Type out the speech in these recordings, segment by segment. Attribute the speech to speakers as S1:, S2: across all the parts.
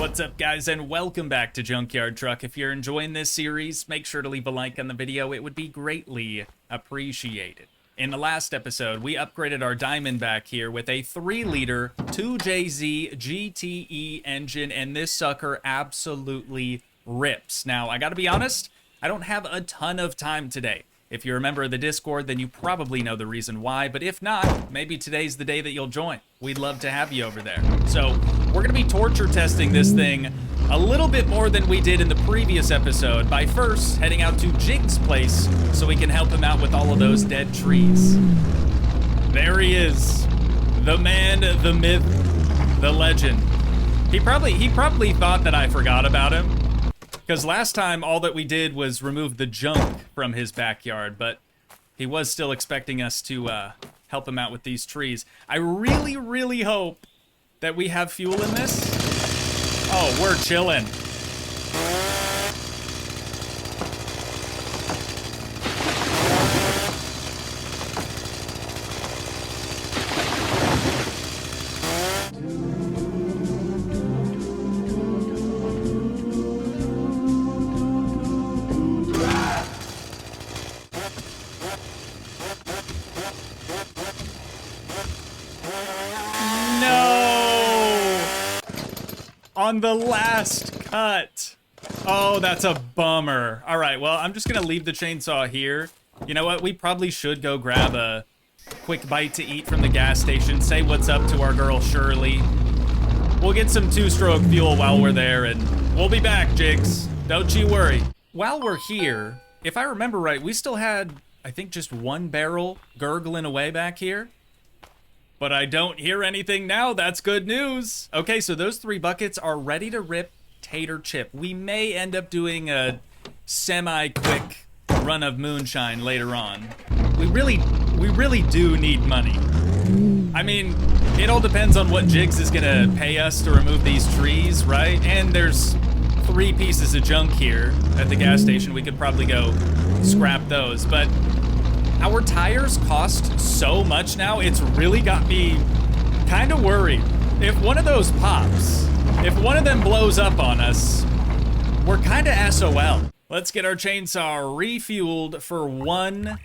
S1: What's up, guys, and welcome back to Junkyard Truck. If you're enjoying this series, make sure to leave a like on the video. It would be greatly appreciated. In the last episode, we upgraded our diamond back here with a 3-liter Toogii GTE engine, and this sucker absolutely rips. Now, I gotta be honest, I don't have a ton of time today. If you're a member of the Discord, then you probably know the reason why, but if not, maybe today's the day that you'll join. We'd love to have you over there. So, we're gonna be torture testing this thing a little bit more than we did in the previous episode by first heading out to Jig's place so we can help him out with all of those dead trees. There he is. The man, the myth, the legend. He probably thought that I forgot about him. Because last time, all that we did was remove the junk from his backyard, but he was still expecting us to help him out with these trees. I really, really hope that we have fuel in this. Oh, we're chilling. On the last cut. Oh, that's a bummer. All right, well, I'm just gonna leave the chainsaw here. You know what? We probably should go grab a quick bite to eat from the gas station, say what's up to our girl Shirley. We'll get some 2-stroke fuel while we're there, and we'll be back, Jigs. Don't you worry. While we're here, if I remember right, we still had, I think, just 1 barrel gurgling away back here. But I don't hear anything now. That's good news. Okay, so those 3 buckets are ready to rip tater chip. We may end up doing a semi-quick run of moonshine later on. We really do need money. I mean, it all depends on what Jigs is gonna pay us to remove these trees, right? And there's 3 pieces of junk here at the gas station. We could probably go scrap those, but our tires cost so much now, it's really got me kind of worried. If one of those pops, if one of them blows up on us, we're kind of SOL. Let's get our chainsaw refueled for 1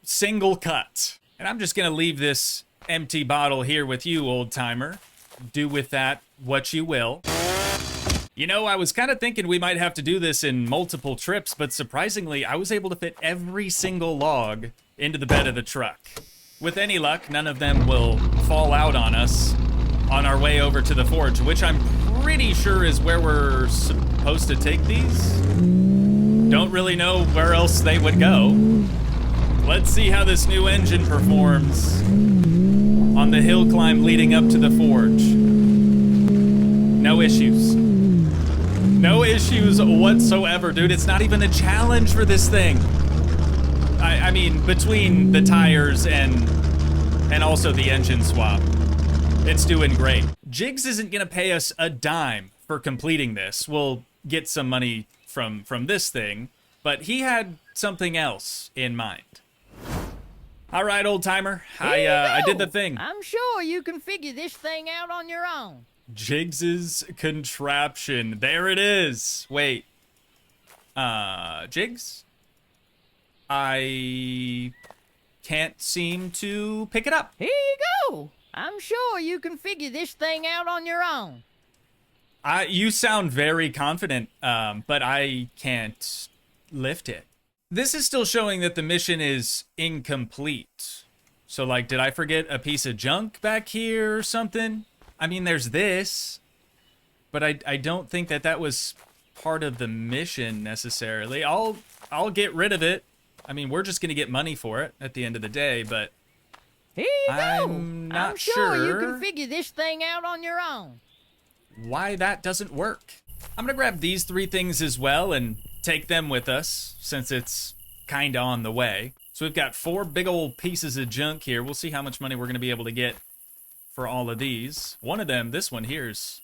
S1: single cut. And I'm just gonna leave this empty bottle here with you, old timer. Do with that what you will. You know, I was kind of thinking we might have to do this in multiple trips, but surprisingly, I was able to fit every single log into the bed of the truck. With any luck, none of them will fall out on us on our way over to the forge, which I'm pretty sure is where we're supposed to take these. Don't really know where else they would go. Let's see how this new engine performs on the hill climb leading up to the forge. No issues. No issues whatsoever, dude. It's not even a challenge for this thing. I mean, between the tires and also the engine swap, it's doing great. Jigs isn't gonna pay us a dime for completing this. We'll get some money from this thing, but he had something else in mind. All right, old timer, I did the thing.
S2: I'm sure you can figure this thing out on your own.
S1: Jigs's contraption. There it is. Wait. Jigs? I can't seem to pick it up.
S2: Here you go. I'm sure you can figure this thing out on your own.
S1: You sound very confident, but I can't lift it. This is still showing that the mission is incomplete. So, like, did I forget a piece of junk back here or something? I mean, there's this, but I don't think that was part of the mission necessarily. I'll get rid of it. I mean, we're just gonna get money for it at the end of the day, but
S2: here you
S1: I'm
S2: go.
S1: not
S2: I'm sure you
S1: sure
S2: can figure this thing out on your own.
S1: Why that doesn't work. I'm gonna grab these 3 things as well and take them with us since it's kinda on the way. So we've got 4 big old pieces of junk here. We'll see how much money we're gonna be able to get for all of these. One of them, this one here, is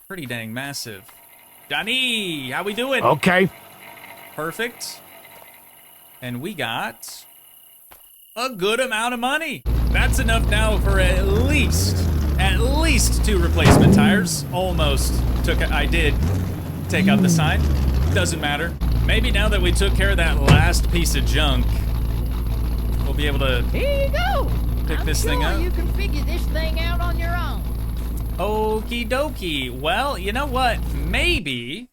S1: pretty dang massive. Johnny, how we doing?
S3: Okay.
S1: Perfect. And we got a good amount of money. That's enough now for at least 2 replacement tires. Almost I did take out the sign. Doesn't matter. Maybe now that we took care of that last piece of junk, we'll be able to
S2: Here you go.
S1: pick this
S2: I'm
S1: thing
S2: sure
S1: up.
S2: you can figure this thing out on your own.
S1: Okie dokie. Well, you know what? Maybe,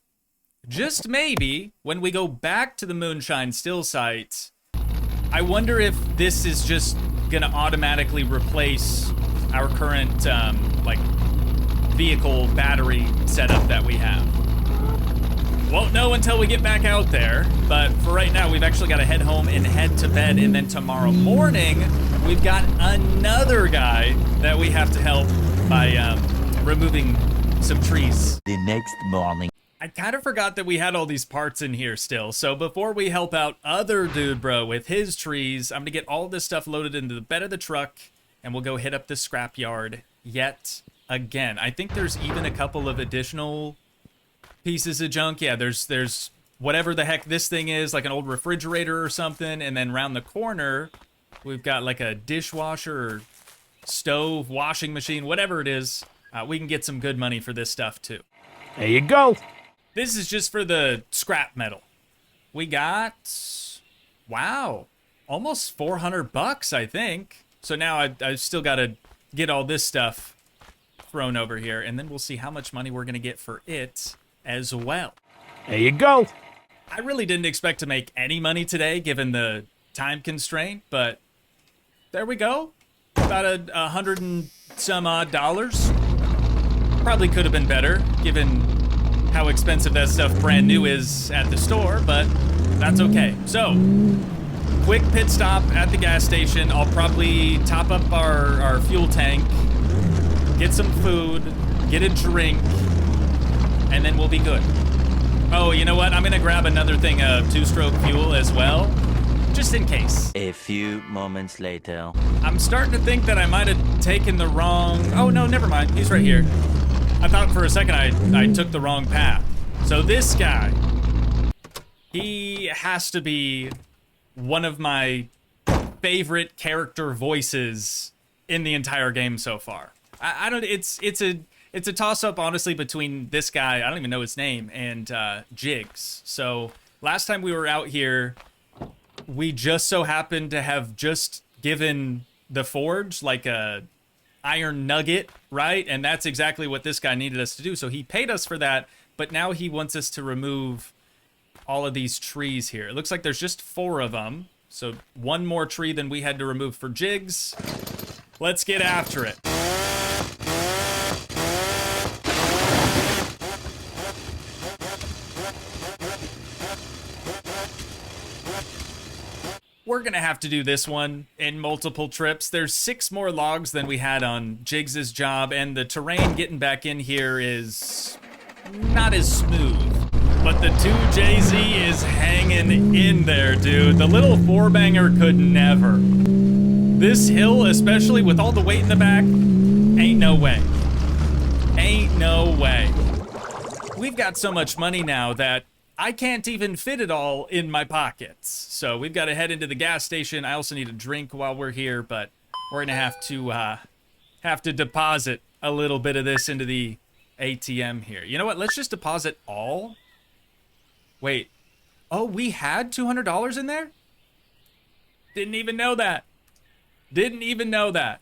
S1: just maybe, when we go back to the Moonshine Still site, I wonder if this is just gonna automatically replace our current, like, vehicle battery setup that we have. Won't know until we get back out there, but for right now, we've actually got to head home and head to bed, and then tomorrow morning, we've got another guy that we have to help by removing some trees.
S3: The next morning.
S1: I kind of forgot that we had all these parts in here still, so before we help out other dude bro with his trees, I'm gonna get all this stuff loaded into the bed of the truck, and we'll go hit up the scrapyard yet again. I think there's even a couple of additional pieces of junk. Yeah, there's whatever the heck this thing is, like an old refrigerator or something, and then round the corner we've got like a dishwasher or stove, washing machine, whatever it is. We can get some good money for this stuff too.
S4: There you go.
S1: This is just for the scrap metal. We got, wow, almost 400 bucks, I think. So now I've still got to get all this stuff thrown over here, and then we'll see how much money we're gonna get for it as well.
S4: There you go.
S1: I really didn't expect to make any money today given the time constraint, but there we go. About a hundred and some odd dollars. Probably could have been better given how expensive that stuff brand new is at the store, but that's okay. So, quick pit stop at the gas station. I'll probably top up our fuel tank, get some food, get a drink, and then we'll be good. Oh, you know what? I'm gonna grab another thing of 2-stroke fuel as well, just in case.
S3: A few moments later.
S1: I'm starting to think that I might have taken the wrong... Oh, no, never mind. He's right here. I thought for a second I took the wrong path. So this guy, he has to be one of my favorite character voices in the entire game so far. I don't... It's a toss-up, honestly, between this guy, I don't even know his name, and Jigs. So, last time we were out here, we just so happened to have just given the Forge, like, a iron nugget, right? And that's exactly what this guy needed us to do. So, he paid us for that, but now he wants us to remove all of these trees here. It looks like there's just 4 of them. So, 1 more tree than we had to remove for Jigs. Let's get after it. We're gonna have to do this one in multiple trips. There's 6 more logs than we had on Jigs's job, and the terrain getting back in here is not as smooth. But the 2JZ is hanging in there, dude. The little 4-banger could never. This hill, especially with all the weight in the back, ain't no way. Ain't no way. We've got so much money now that I can't even fit it all in my pockets. So we've got to head into the gas station. I also need a drink while we're here, but we're gonna have to deposit a little bit of this into the ATM here. You know what? Let's just deposit all. Wait. Oh, we had $200 in there? Didn't even know that. Didn't even know that.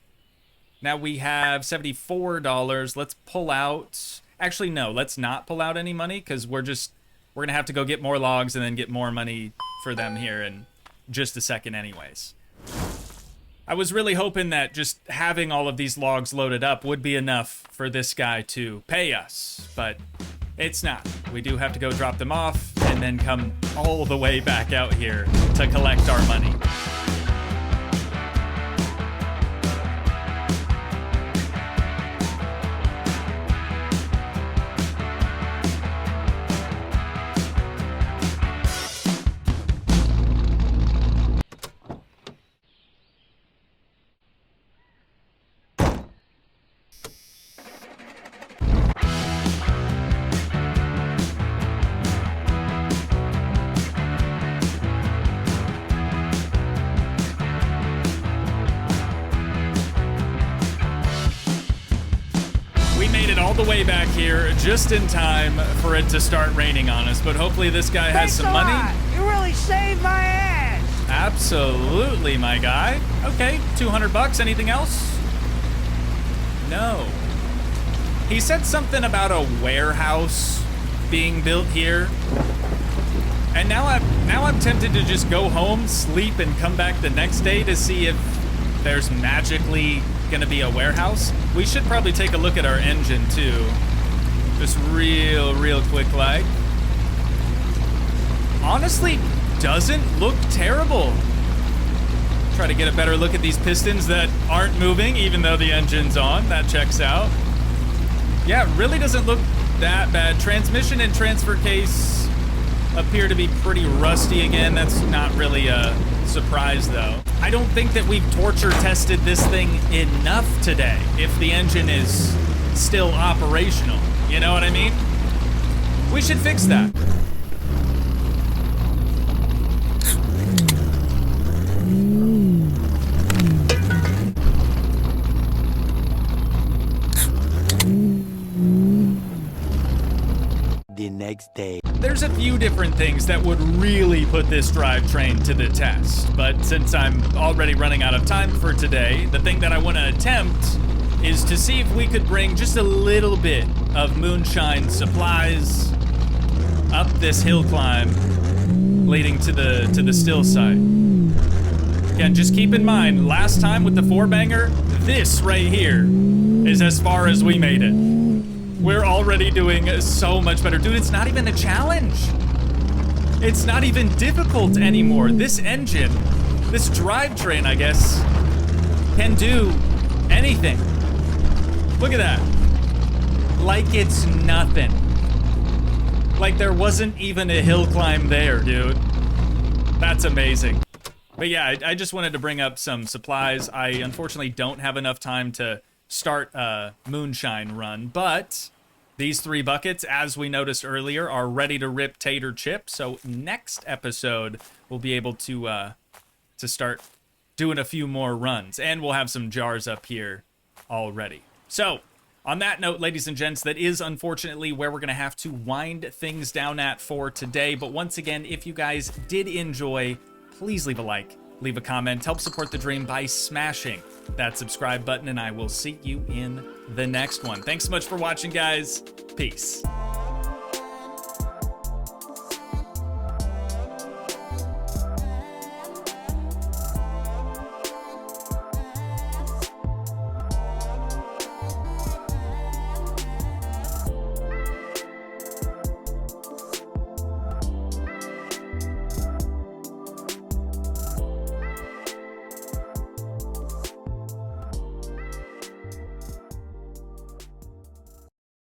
S1: Now we have $74. Let's pull out. Actually, no, let's not pull out any money because we're gonna have to go get more logs and then get more money for them here in just a second anyways. I was really hoping that just having all of these logs loaded up would be enough for this guy to pay us, but it's not. We do have to go drop them off and then come all the way back out here to collect our money. way back here just in time for it to start raining on us, but hopefully this guy has some money.
S5: You really saved my ass.
S1: Absolutely, my guy. Okay, 200 bucks. Anything else? No. He said something about a warehouse being built here. And now I'm tempted to just go home, sleep, and come back the next day to see if there's magically gonna be a warehouse. We should probably take a look at our engine too. Just real quick like. Honestly, doesn't look terrible. Try to get a better look at these pistons that aren't moving even though the engine's on. That checks out. Yeah, it really doesn't look that bad. Transmission and transfer case appear to be pretty rusty again. That's not really a surprise though. I don't think that we've torture tested this thing enough today if the engine is still operational. You know what I mean? We should fix that.
S3: The next day.
S1: There's a few different things that would really put this drivetrain to the test, but since I'm already running out of time for today, the thing that I want to attempt is to see if we could bring just a little bit of moonshine supplies up this hill climb leading to the still site. Again, just keep in mind, last time with the 4-banger, this right here is as far as we made it. We're already doing so much better. Dude, it's not even a challenge. It's not even difficult anymore. This engine, this drivetrain, I guess, can do anything. Look at that. Like it's nothing. Like there wasn't even a hill climb there, dude. That's amazing. But yeah, I just wanted to bring up some supplies. I unfortunately don't have enough time to start a moonshine run, but these 3 buckets, as we noticed earlier, are ready to rip tater chip. So next episode, we'll be able to start doing a few more runs, and we'll have some jars up here already. So on that note, ladies and gents, that is unfortunately where we're going to have to wind things down at for today. But once again, if you guys did enjoy, please leave a like, leave a comment, help support the dream by smashing that subscribe button, and I will see you in the next one. Thanks so much for watching, guys. Peace.